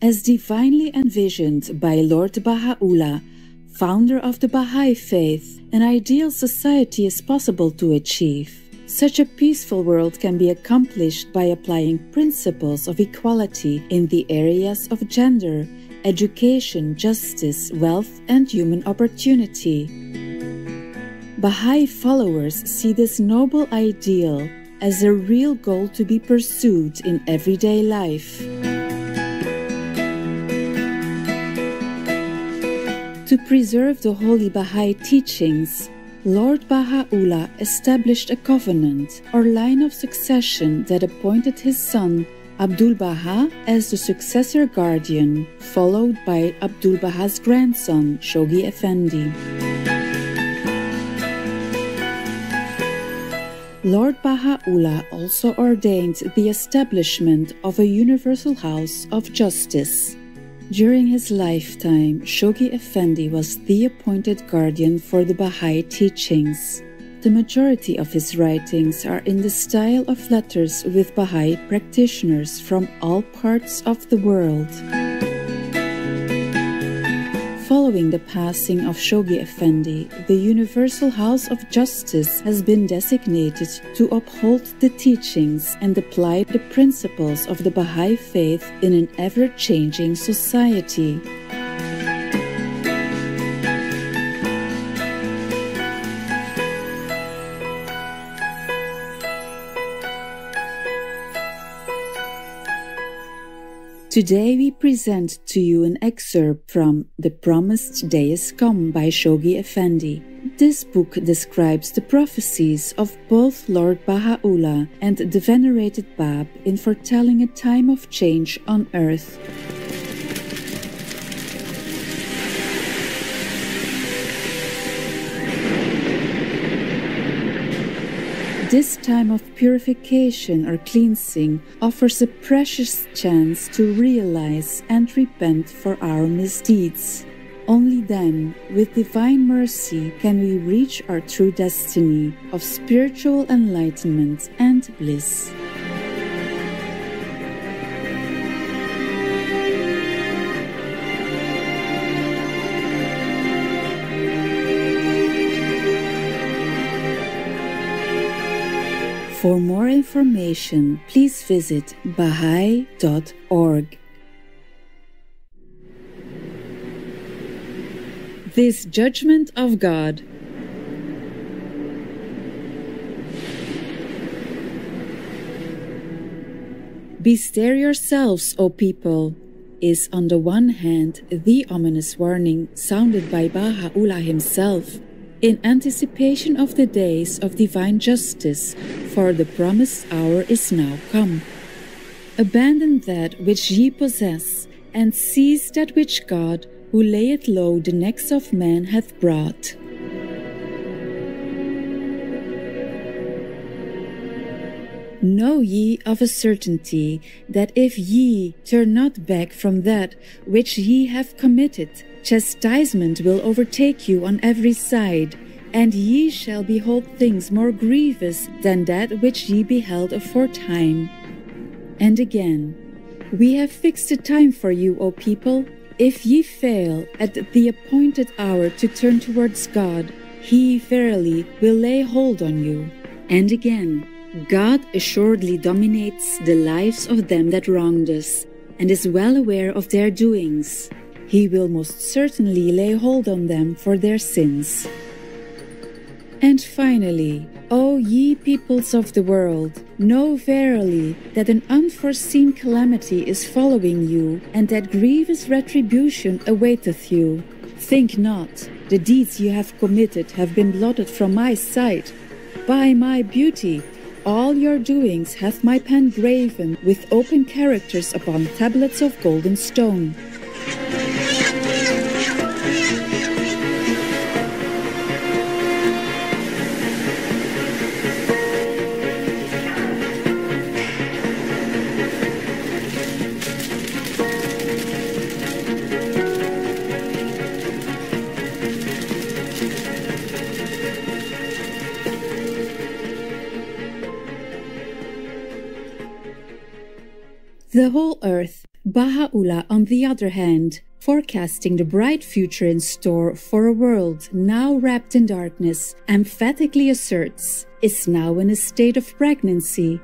As divinely envisioned by Lord Baha'u'llah, founder of the Baha'i faith, an ideal society is possible to achieve. Such a peaceful world can be accomplished by applying principles of equality in the areas of gender, education, justice, wealth, and human opportunity. Baha'i followers see this noble ideal as a real goal to be pursued in everyday life. To preserve the holy Baha'i teachings, Lord Baha'u'llah established a covenant or line of succession that appointed his son Abdul Baha as the successor guardian, followed by Abdul Baha's grandson Shoghi Effendi. Lord Baha'u'llah also ordained the establishment of a universal house of justice. During his lifetime, Shoghi Effendi was the appointed guardian for the Baha'i teachings. The majority of his writings are in the style of letters with Baha'i practitioners from all parts of the world. Following the passing of Shoghi Effendi, the Universal House of Justice has been designated to uphold the teachings and apply the principles of the Baha'i faith in an ever-changing society. Today we present to you an excerpt from The Promised Day Is Come by Shoghi Effendi. This book describes the prophecies of both Lord Baha'u'llah and the venerated Bab in foretelling a time of change on earth. This time of purification or cleansing offers a precious chance to realize and repent for our misdeeds. Only then, with divine mercy, can we reach our true destiny of spiritual enlightenment and bliss. For more information, please visit Baha'i.org. This judgment of God. Bestir yourselves, O people, is on the one hand the ominous warning sounded by Baha'u'llah himself, in anticipation of the days of divine justice, for the promised hour is now come. Abandon that which ye possess, and seize that which God, who layeth low the necks of men, hath brought. Know ye of a certainty that if ye turn not back from that which ye have committed, chastisement will overtake you on every side, and ye shall behold things more grievous than that which ye beheld aforetime. And again, we have fixed a time for you, O people. If ye fail at the appointed hour to turn towards God, He verily will lay hold on you. And again, God assuredly dominates the lives of them that wronged us, and is well aware of their doings. He will most certainly lay hold on them for their sins. And finally, O ye peoples of the world, know verily that an unforeseen calamity is following you, and that grievous retribution awaiteth you. Think not, the deeds you have committed have been blotted from my sight. By my beauty, all your doings hath my pen graven with open characters upon tablets of golden stone. The whole earth, Baha'u'llah, on the other hand, forecasting the bright future in store for a world now wrapped in darkness, emphatically asserts, is now in a state of pregnancy.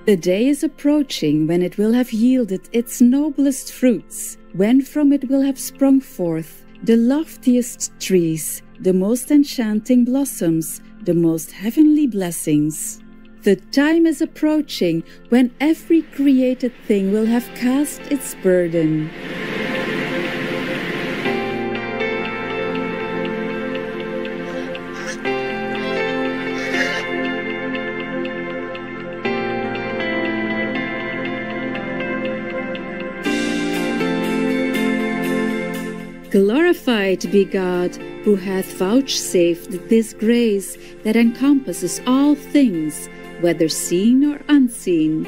The day is approaching when it will have yielded its noblest fruits, when from it will have sprung forth the loftiest trees, the most enchanting blossoms, the most heavenly blessings. The time is approaching when every created thing will have cast its burden. Glorified be God, who hath vouchsafed this grace that encompasses all things, whether seen or unseen.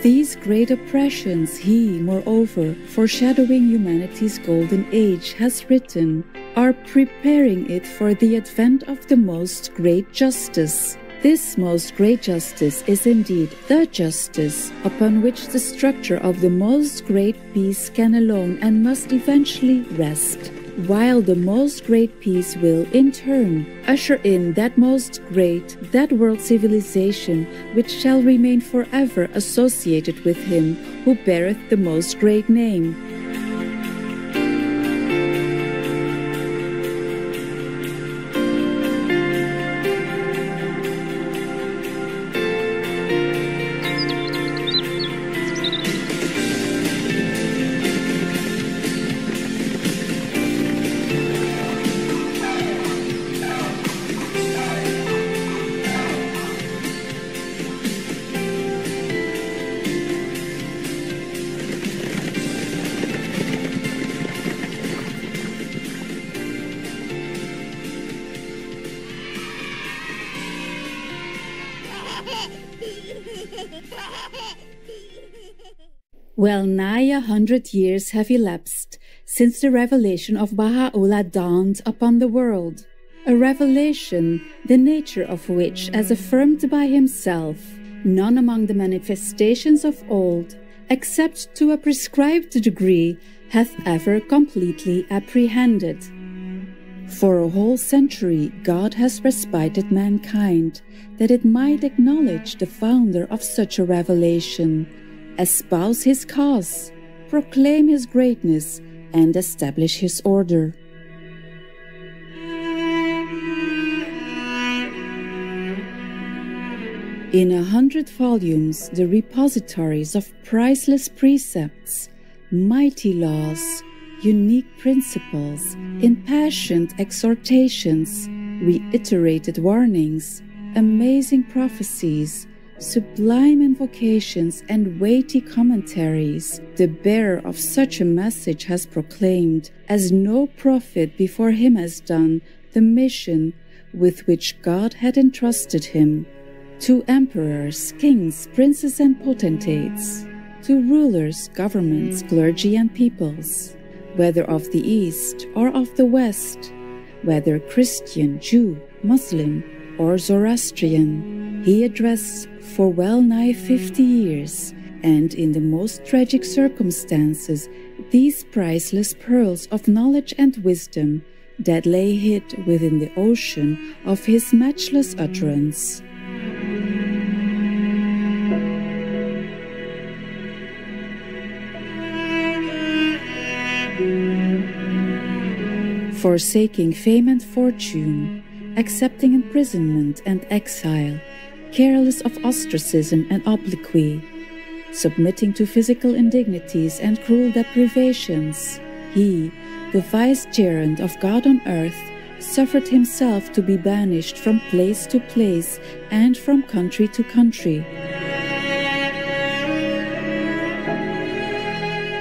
These great oppressions he, moreover, foreshadowing humanity's golden age, has written, are preparing it for the advent of the most great justice. This most great justice is indeed the justice upon which the structure of the most great peace can alone and must eventually rest, while the most great peace will, in turn, usher in that most great, that world civilization which shall remain forever associated with him who beareth the most great name. Well nigh 100 years have elapsed since the revelation of Baha'u'llah dawned upon the world, a revelation the nature of which, as affirmed by himself, none among the manifestations of old, except to a prescribed degree, hath ever completely apprehended. For a whole century God has respited mankind, that it might acknowledge the founder of such a revelation, espouse his cause, proclaim his greatness, and establish his order. In 100 volumes, the repositories of priceless precepts, mighty laws, unique principles, impassioned exhortations, reiterated warnings, amazing prophecies, sublime invocations, and weighty commentaries, the bearer of such a message has proclaimed, as no prophet before him has done, the mission with which God had entrusted him. To emperors, kings, princes, and potentates, to rulers, governments, clergy, and peoples, whether of the East or of the West, whether Christian, Jew, Muslim, or Zoroastrian, he addressed for well nigh 50 years, and in the most tragic circumstances, these priceless pearls of knowledge and wisdom that lay hid within the ocean of his matchless utterance. Forsaking fame and fortune, accepting imprisonment and exile, careless of ostracism and obloquy, submitting to physical indignities and cruel deprivations, he, the vicegerent of God on earth, suffered himself to be banished from place to place and from country to country.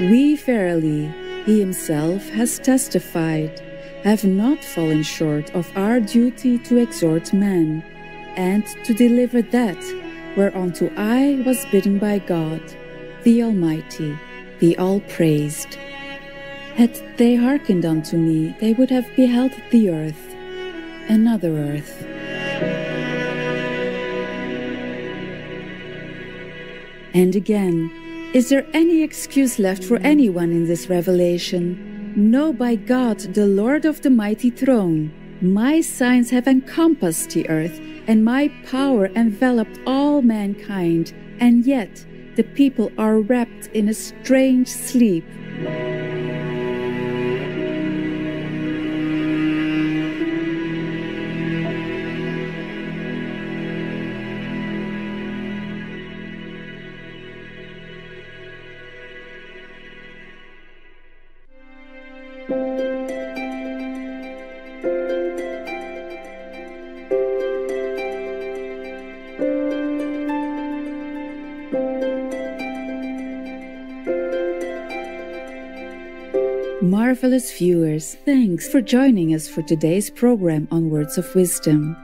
We verily, he himself has testified, have not fallen short of our duty to exhort men, and to deliver that whereunto I was bidden by God, the Almighty, the All-Praised. Had they hearkened unto me, they would have beheld the earth, another earth. And again, is there any excuse left for anyone in this revelation? No, by God, the Lord of the mighty throne. My signs have encompassed the earth, and my power enveloped all mankind, and yet the people are wrapped in a strange sleep. Marvelous viewers, thanks for joining us for today's program on Words of Wisdom.